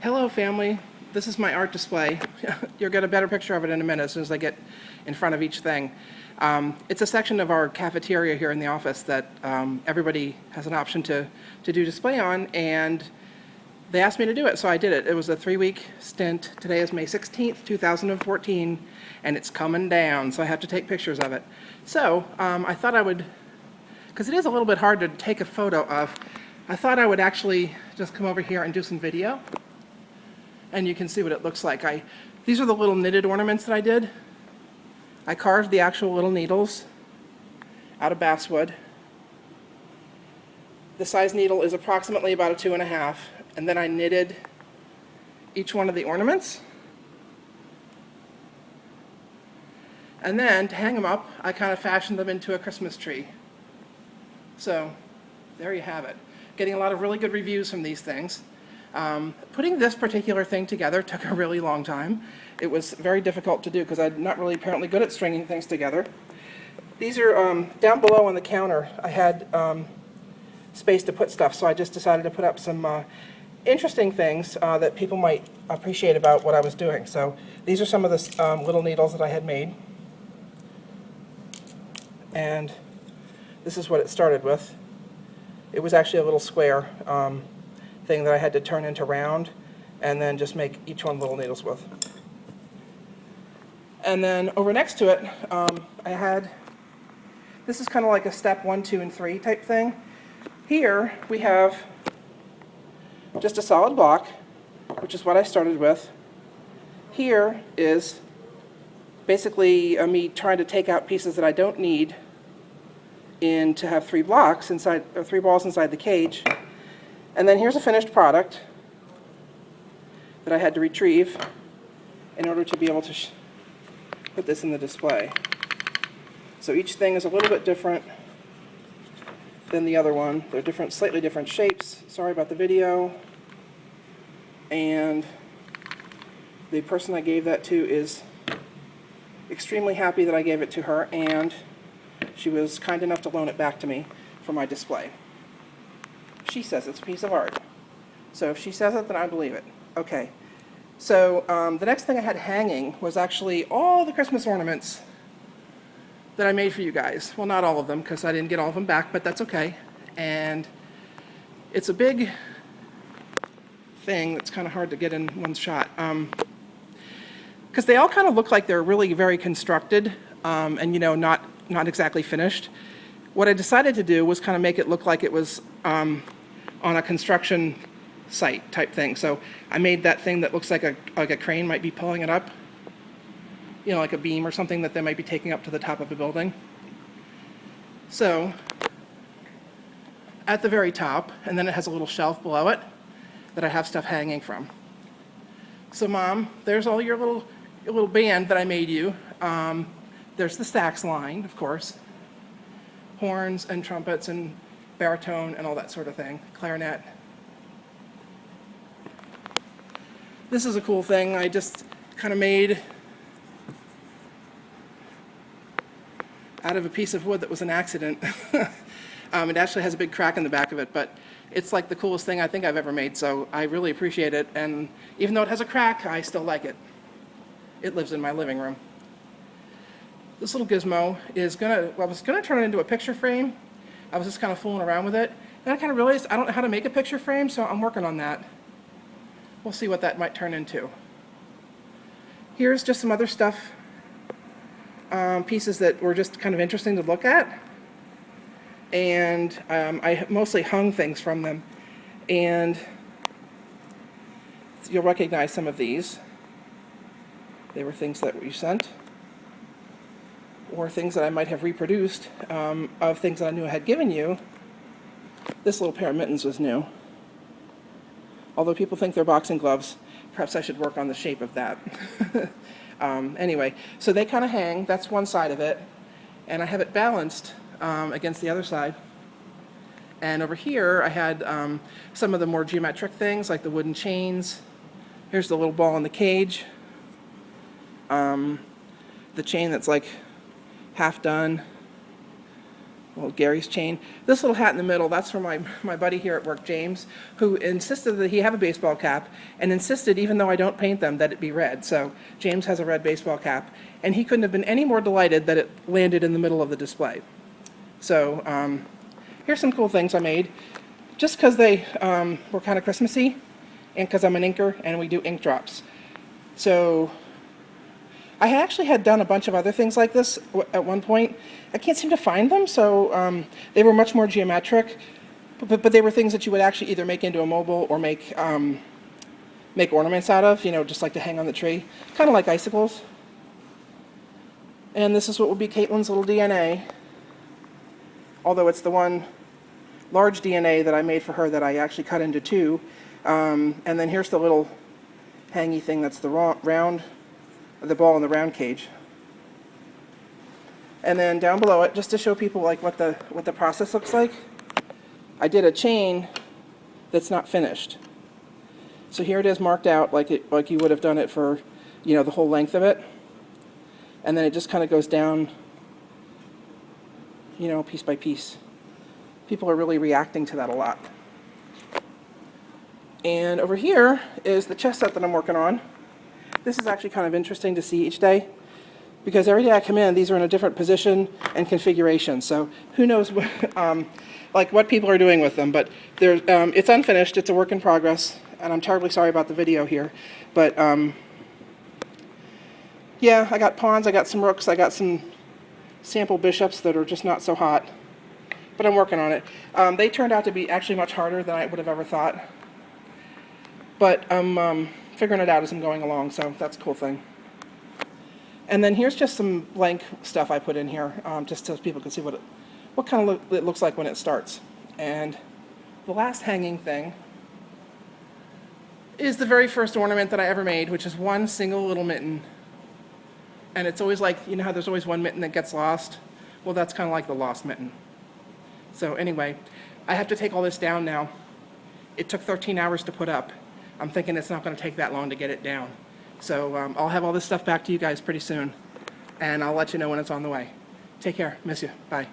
Hello family, this is my art display. You'll get a better picture of it in a minute as soon as I get in front of each thing. It's a section of our cafeteria here in the office that everybody has an option to do display on, and they asked me to do it, so I did it. It was a 3-week stint. Today is May 16th, 2014, and it's coming down, so I have to take pictures of it. So I thought I would, because it is a little bit hard to take a photo of, I thought I would actually just come over here and do some video. And you can see what it looks like. These are the little knitted ornaments that I did. I carved the actual little needles out of basswood. The size needle is approximately about a 2.5, and then I knitted each one of the ornaments. And then to hang them up, I kind of fashioned them into a Christmas tree. So there you have it. Getting a lot of really good reviews from these things. Putting this particular thing together took a really long time. It was very difficult to do because I'm not really apparently good at stringing things together. These are down below on the counter. I had space to put stuff, so I just decided to put up some interesting things that people might appreciate about what I was doing. So these are some of the little needles that I had made. And this is what it started with. It was actually a little square thing that I had to turn into round and then just make each one little needles with. And then over next to it, I had, this is kind of like a step 1, 2, and 3 type thing. Here we have just a solid block, which is what I started with. Here is basically me trying to take out pieces that I don't need to have 3 blocks inside, or 3 balls inside the cage. And then here's a finished product that I had to retrieve in order to be able to put this in the display. So each thing is a little bit different than the other one. They're different, slightly different shapes. Sorry about the video. And the person I gave that to is extremely happy that I gave it to her, and she was kind enough to loan it back to me for my display. She says it's a piece of art. So if she says it, then I believe it. Okay. So the next thing I had hanging was actually all the Christmas ornaments that I made for you guys. Well, not all of them, because I didn't get all of them back, but that's okay. And it's a big thing that's kind of hard to get in one shot. Because they all kind of look like they're really very constructed and, you know, not exactly finished. What I decided to do was kind of make it look like it was on a construction site type thing. So I made that thing that looks like a crane might be pulling it up, you know, like a beam or something that they might be taking up to the top of a building. So at the very top, and then it has a little shelf below it that I have stuff hanging from. So Mom, there's all your little band that I made you. There's the sax line, of course, horns and trumpets and baritone and all that sort of thing, clarinet. This is a cool thing I just kind of made out of a piece of wood that was an accident. It actually has a big crack in the back of it, but it's like the coolest thing I think I've ever made, so I really appreciate it, and even though it has a crack, I still like it. It lives in my living room. This little gizmo is I was gonna turn it into a picture frame. I was just kind of fooling around with it. And I kind of realized I don't know how to make a picture frame, so I'm working on that. We'll see what that might turn into. Here's just some other stuff, pieces that were just kind of interesting to look at. And I mostly hung things from them. And you'll recognize some of these. They were things that you sent, or things that I might have reproduced of things that I knew I had given you. This little pair of mittens was new. Although people think they're boxing gloves, perhaps I should work on the shape of that. Anyway, so they kind of hang. That's one side of it. And I have it balanced against the other side. And over here I had some of the more geometric things, like the wooden chains. Here's the little ball in the cage. The chain that's like half done. Well, Gary's chain. This little hat in the middle, that's for my buddy here at work, James, who insisted that he have a baseball cap and insisted, even though I don't paint them, that it be red. So James has a red baseball cap, and he couldn't have been any more delighted that it landed in the middle of the display. So here's some cool things I made, just because they were kind of Christmassy, and because I'm an inker and we do ink drops. So I actually had done a bunch of other things like this at one point. I can't seem to find them, so they were much more geometric, but they were things that you would actually either make into a mobile or make ornaments out of, you know, just like to hang on the tree, kind of like icicles. And this is what will be Caitlin's little DNA, although it's the one large DNA that I made for her that I actually cut into two. And then here's the little hangy thing that's the round, the ball in the round cage. And then down below it, just to show people like what the process looks like, I did a chain that's not finished. So here it is marked out like you would have done it for, you know, the whole length of it. And then it just kind of goes down, you know, piece by piece. People are really reacting to that a lot. And over here is the chess set that I'm working on. This is actually kind of interesting to see each day, because every day I come in, these are in a different position and configuration. So who knows what, like what people are doing with them. But it's unfinished. It's a work in progress. And I'm terribly sorry about the video here. But yeah, I got pawns, I got some rooks, I got some sample bishops that are just not so hot. But I'm working on it. They turned out to be actually much harder than I would have ever thought. But I'm figuring it out as I'm going along, so that's a cool thing. And then here's just some blank stuff I put in here, just so people can see what kind of it looks like when it starts. And the last hanging thing is the very first ornament that I ever made, which is one single little mitten. And it's always like, you know how there's always one mitten that gets lost? Well, that's kind of like the lost mitten. So anyway, I have to take all this down now. It took 13 hours to put up. I'm thinking it's not going to take that long to get it down. So I'll have all this stuff back to you guys pretty soon, and I'll let you know when it's on the way. Take care. Miss you. Bye.